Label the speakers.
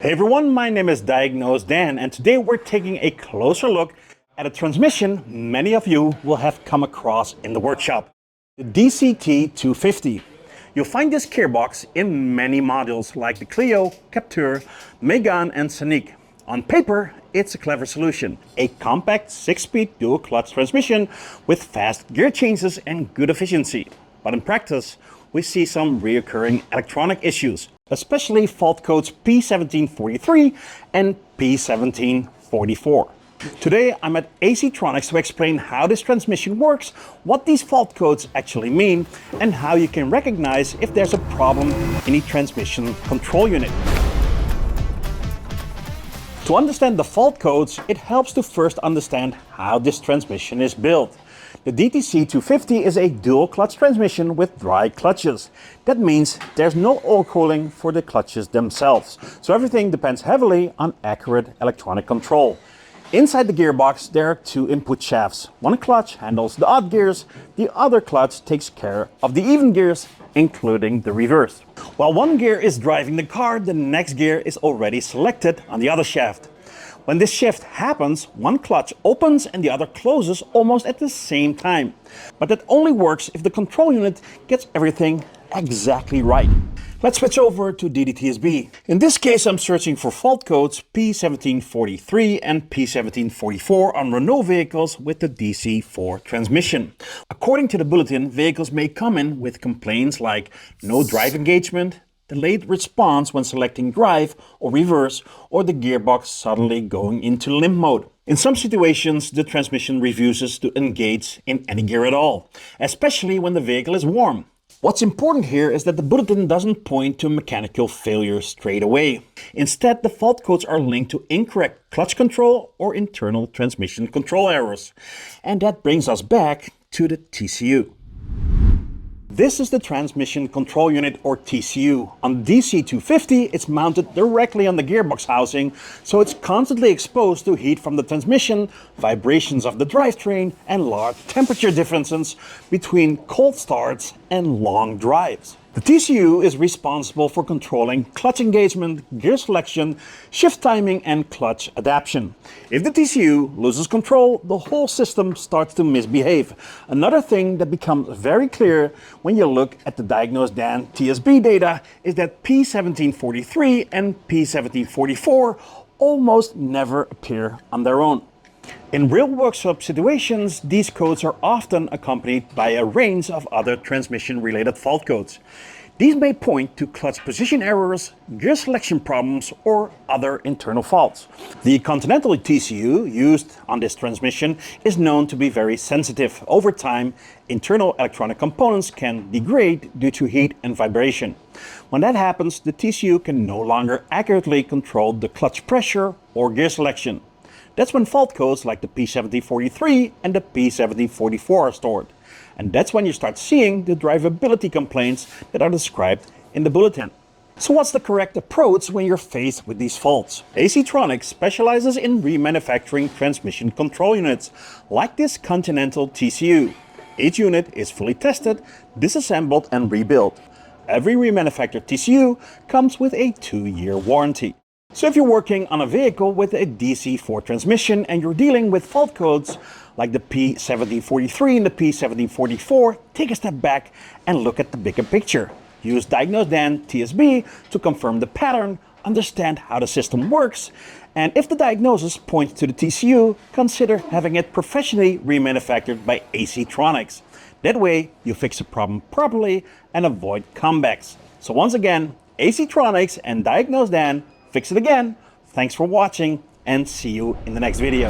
Speaker 1: Hey everyone, my name is DiagnoseDan, and today we're taking a closer look at a transmission many of you will have come across in the workshop, the DCT250. You'll find this gearbox in many models like the Clio, Captur, Megane and Scenic. On paper, it's a clever solution, a compact 6-speed dual clutch transmission with fast gear changes and good efficiency. But in practice, we see some recurring electronic issues, especially fault codes P1743 and P1744. Today I'm at ACTRONICS to explain how this transmission works, what these fault codes actually mean, and how you can recognize if there's a problem in the transmission control unit. To understand the fault codes, it helps to first understand how this transmission is built. The DTC250 is a dual clutch transmission with dry clutches. That means there's no oil cooling for the clutches themselves, so everything depends heavily on accurate electronic control. Inside the gearbox there are two input shafts. One clutch handles the odd gears, the other clutch takes care of the even gears, including the reverse. While one gear is driving the car, the next gear is already selected on the other shaft. When this shift happens, one clutch opens and the other closes almost at the same time. But that only works if the control unit gets everything exactly right. Let's switch over to DTSB. In this case, I'm searching for fault codes P1743 and P1744 on Renault vehicles with the DC4 transmission. According to the bulletin, vehicles may come in with complaints like no drive engagement, delayed response when selecting drive or reverse, or the gearbox suddenly going into limp mode. In some situations, the transmission refuses to engage in any gear at all, especially when the vehicle is warm. What's important here is that the bulletin doesn't point to mechanical failure straight away. Instead, the fault codes are linked to incorrect clutch control or internal transmission control errors. And that brings us back to the TCU. This is the transmission control unit, or TCU. On the DC250, it's mounted directly on the gearbox housing, so it's constantly exposed to heat from the transmission, vibrations of the drivetrain, and large temperature differences between cold starts and long drives. The TCU is responsible for controlling clutch engagement, gear selection, shift timing, and clutch adaptation. If the TCU loses control, the whole system starts to misbehave. Another thing that becomes very clear when you look at the DiagnoseDanTSB data is that P1743 and P1744 almost never appear on their own. In real workshop situations, these codes are often accompanied by a range of other transmission-related fault codes. These may point to clutch position errors, gear selection problems, or other internal faults. The Continental TCU used on this transmission is known to be very sensitive. Over time, internal electronic components can degrade due to heat and vibration. When that happens, the TCU can no longer accurately control the clutch pressure or gear selection. That's when fault codes like the P1743 and the P1744 are stored. And that's when you start seeing the drivability complaints that are described in the bulletin. So what's the correct approach when you're faced with these faults? ACTRONICS specializes in remanufacturing transmission control units, like this Continental TCU. Each unit is fully tested, disassembled and rebuilt. Every remanufactured TCU comes with a 2-year warranty. So if you're working on a vehicle with a DC4 transmission and you're dealing with fault codes like the P1743 and the P1744, take a step back and look at the bigger picture. Use DiagnoseDanTSB to confirm the pattern, understand how the system works, and if the diagnosis points to the TCU, consider having it professionally remanufactured by ACTRONICS. That way you fix the problem properly and avoid comebacks. So once again, ACTRONICS and DiagnoseDan, fix it again. Thanks for watching and see you in the next video.